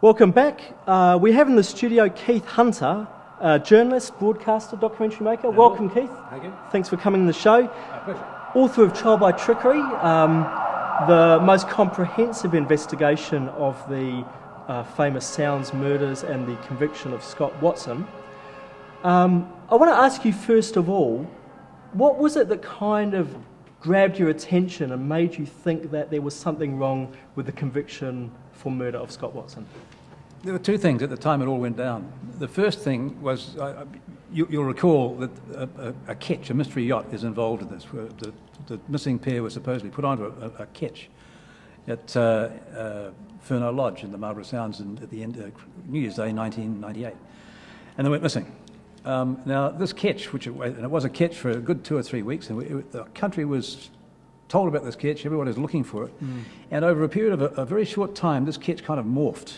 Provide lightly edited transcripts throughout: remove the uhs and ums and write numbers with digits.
Welcome back. We have in the studio Keith Hunter, journalist, broadcaster, documentary maker. Welcome, Keith. Thank you. Thanks for coming to the show. Pleasure. Author of Trial by Trickery, the most comprehensive investigation of the famous Sounds murders and the conviction of Scott Watson. I want to ask you first of all, what was it that kind of grabbed your attention and made you think that there was something wrong with the conviction for murder of Scott Watson? There were two things at the time it all went down. The first thing was, you'll recall that a ketch, a mystery yacht, is involved in this. The missing pair was supposedly put onto a ketch at Furneaux Lodge in the Marlborough Sounds at the end of New Year's Day 1998, and they went missing. Now this ketch, and it was a ketch for a good 2 or 3 weeks, and the country was told about this ketch, everyone was looking for it, and over a period of a very short time this ketch kind of morphed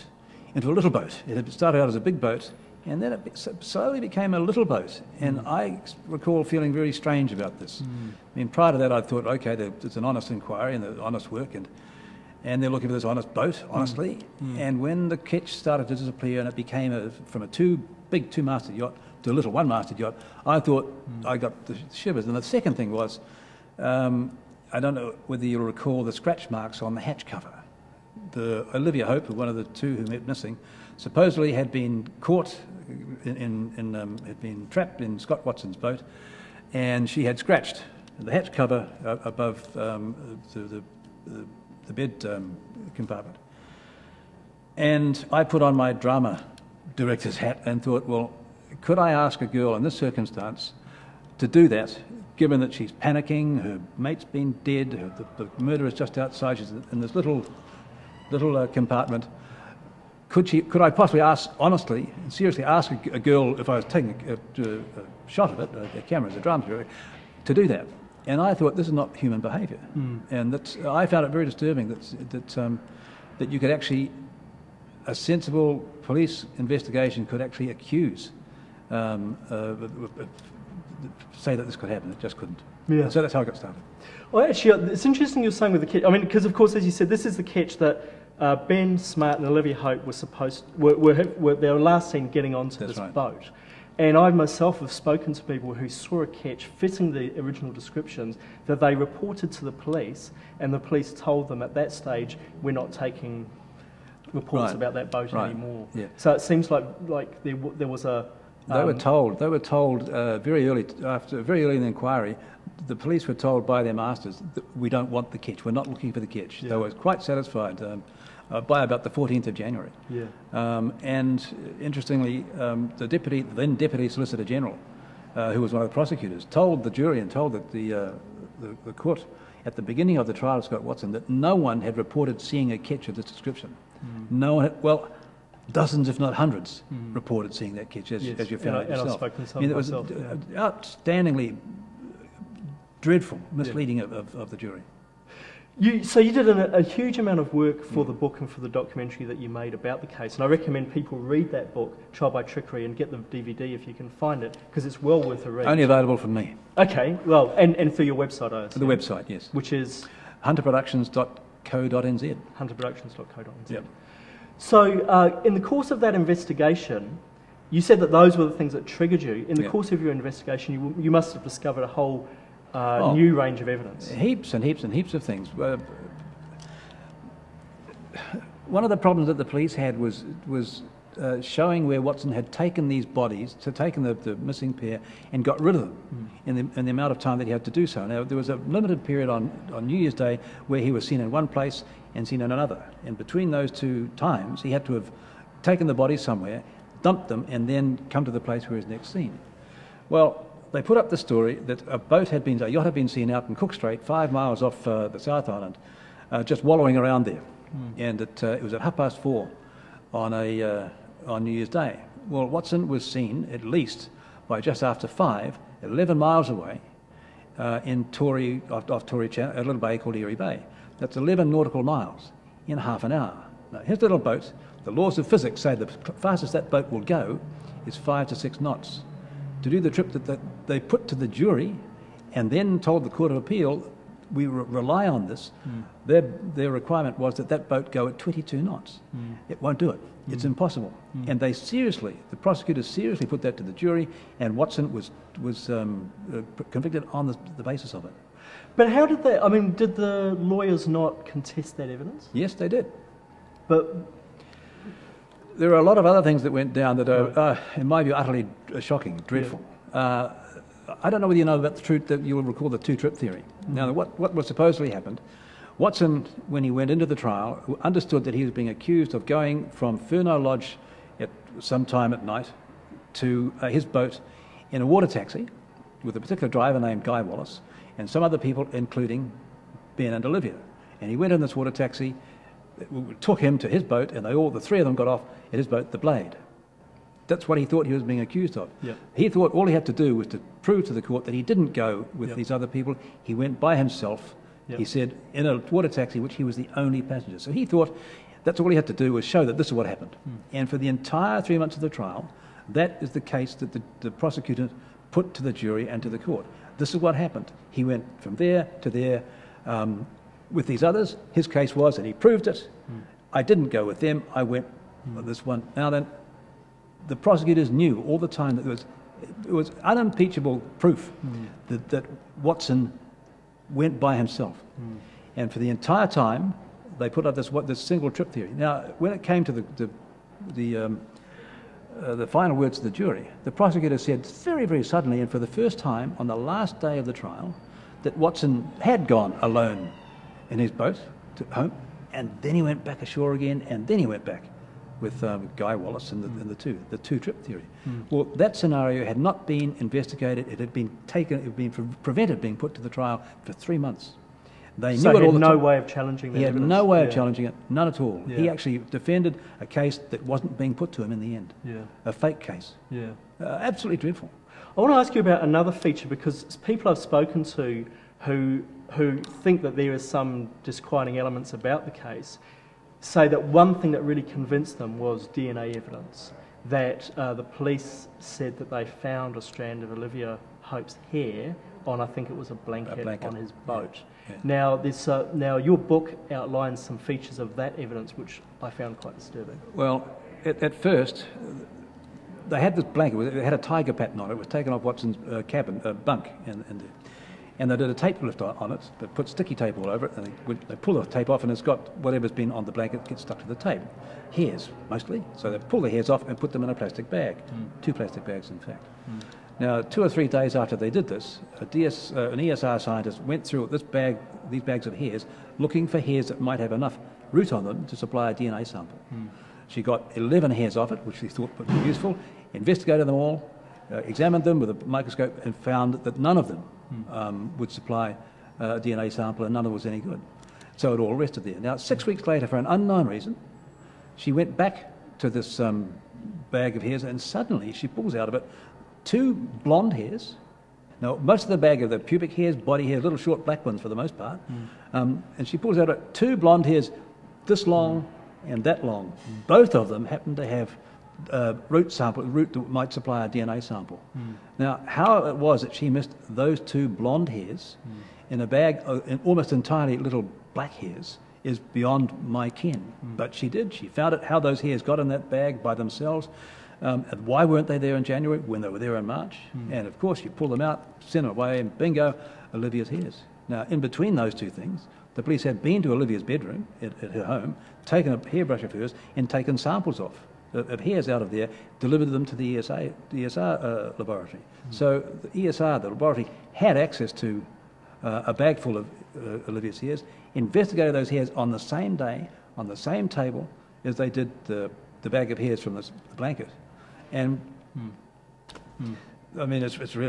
into a little boat. It had started out as a big boat, and then it slowly became a little boat, and I recall feeling very strange about this. I mean, prior to that I thought, okay, it's an honest inquiry and there's honest work, and they're looking for this honest boat, honestly, and when the ketch started to disappear and it became from a big two-masted yacht to a little one-masted yacht, I thought I got the shivers. And the second thing was, I don't know whether you'll recall the scratch marks on the hatch cover. Olivia Hope, one of the two who went missing, supposedly had been caught had been trapped in Scott Watson's boat, and she had scratched the hatch cover above the bed compartment. And I put on my drama director's hat and thought, well, could I ask a girl in this circumstance to do that, given that she's panicking, her mate's been dead, the murderer's just outside, she's in this little compartment. Could I possibly ask, honestly and seriously ask a girl, if I was taking a shot of it, a camera, a drama, to do that? And I thought, this is not human behaviour. And I found it very disturbing that you could actually, a sensible police investigation could actually accuse, say that this could happen. It just couldn't. Yeah. So that's how I got started. Well, actually, it's interesting you're saying with the ketch. I mean, because of course, as you said, this is the ketch that Ben Smart and Olivia Hope they were last seen getting onto this boat. And I myself have spoken to people who saw a ketch fitting the original descriptions that they reported to the police, and the police told them at that stage, we're not taking reports about that boat anymore. Yeah. So it seems like there was a... They were told very early in the inquiry, the police were told by their masters that we don't want the ketch, we're not looking for the ketch. Yeah. They were quite satisfied by about the 14th of January. Yeah. And interestingly, the then Deputy Solicitor General, who was one of the prosecutors, told the jury and told the court at the beginning of the trial of Scott Watson that no one had reported seeing a ketch of this description. No one had, well, dozens, if not hundreds, reported seeing that ketch, as you found out yourself. And I've spoken to some it myself, was outstandingly dreadful misleading of the jury. So you did a huge amount of work for the book and for the documentary that you made about the case, and I recommend people read that book, Trial by Trickery, and get the DVD if you can find it, because it's well worth a read. Only available from me. Okay, well, and through your website, I assume. The website, yes. Which is? hunterproductions.co.nz. hunterproductions.co.nz. Yep. So in the course of that investigation, you said that those were the things that triggered you. In the course of your investigation, you must have discovered a whole new range of evidence. Heaps and heaps and heaps of things. One of the problems that the police had was showing where Watson had taken these bodies, taken the missing pair, and got rid of them in the amount of time that he had to do so. Now, there was a limited period on New Year's Day where he was seen in one place and seen in another. And between those two times, he had to have taken the bodies somewhere, dumped them, and then come to the place where he was next seen. Well, they put up the story that a yacht had been seen out in Cook Strait, 5 miles off the South Island, just wallowing around there. And it was at 4:30 on New Year's Day. Well, Watson was seen at least by just after 5, 11 miles away, in off Tory Channel, a little bay called Erie Bay. That's 11 nautical miles in half an hour. Now, his little boat, the laws of physics say the fastest that boat will go is 5 to 6 knots. To do the trip that they put to the jury and then told the Court of Appeal we rely on this. Their requirement was that that boat go at 22 knots. It won't do it. It's impossible. And they seriously, the prosecutors seriously put that to the jury, and Watson was convicted on the basis of it. But how did they, I mean, did the lawyers not contest that evidence? Yes, they did. But there are a lot of other things that went down that are, in my view, utterly shocking, dreadful. Yeah. I don't know whether you know about the truth, that you will recall the two-trip theory. Now, what was supposedly happened, Watson, when he went into the trial, understood that he was being accused of going from Furneaux Lodge at some time at night to his boat in a water taxi with a particular driver named Guy Wallace and some other people, including Ben and Olivia. And he went in this water taxi, took him to his boat, and the three of them got off at his boat, the Blade. That's what he thought he was being accused of. Yep. He thought all he had to do was to prove to the court that he didn't go with these other people. He went by himself, he said, in a water taxi, which he was the only passenger. So he thought that's all he had to do was show that this is what happened. And for the entire 3 months of the trial, that is the case that the prosecutor put to the jury and to the court. This is what happened. He went from there to there with these others. His case was, and he proved it, I didn't go with them, I went with this one. Now then, the prosecutors knew all the time that it was unimpeachable proof that Watson went by himself. And for the entire time, they put up this single trip theory. Now, when it came to the final words of the jury, the prosecutor said very, very suddenly, and for the first time on the last day of the trial, that Watson had gone alone in his boat to home, and then he went back ashore again, and then he went back with Guy Wallace and the two-trip theory. Well, that scenario had not been investigated. It had been prevented being put to the trial for 3 months. They knew it all the time. He had no way of challenging that evidence. He had no way of challenging it, none at all. Yeah. He actually defended a case that wasn't being put to him in the end. Yeah. A fake case. Yeah. Absolutely dreadful. I want to ask you about another feature, because people I've spoken to who think that there is some disquieting elements about the case say that one thing that really convinced them was DNA evidence, that the police said that they found a strand of Olivia Hope's hair on, I think it was a blanket on his boat. Yeah. Yeah. Now your book outlines some features of that evidence which I found quite disturbing. Well, at first, they had this blanket, it had a tiger pattern on it. It was taken off Watson's bunk, and they did a tape lift on it. They put sticky tape all over it, and they pull the tape off, and it's got whatever's been on the blanket gets stuck to the tape. Hairs, mostly. So they pull the hairs off and put them in a plastic bag. 2 plastic bags, in fact. Now, 2 or 3 days after they did this, an ESR scientist went through these bags of hairs, looking for hairs that might have enough root on them to supply a DNA sample. She got 11 hairs off it, which she thought would be useful, investigated them all, examined them with a microscope, and found that none of them would supply a DNA sample, and none of it was any good. So it all rested there. Now, 6 weeks later, for an unknown reason, she went back to this bag of hairs, and suddenly she pulls out of it 2 blonde hairs. Now, most of the bag are the pubic hairs, body hairs, little short black ones for the most part. And she pulls out 2 blonde hairs this long and that long. Both of them happen to have root that might supply a DNA sample. Now, how it was that she missed those 2 blonde hairs in a bag of almost entirely little black hairs is beyond my ken. But she did. She found it, how those hairs got in that bag by themselves. Why weren't they there in January when they were there in March? And of course, you pull them out, send them away, and bingo, Olivia's hairs. Now, in between those 2 things, the police had been to Olivia's bedroom at her home, taken a hairbrush of hers, and taken samples of hairs out of there, delivered them to the ESR laboratory. So the ESR, the laboratory, had access to a bag full of Olivia's hairs, investigated those hairs on the same day, on the same table, as they did the bag of hairs from the blanket. And I mean, it's really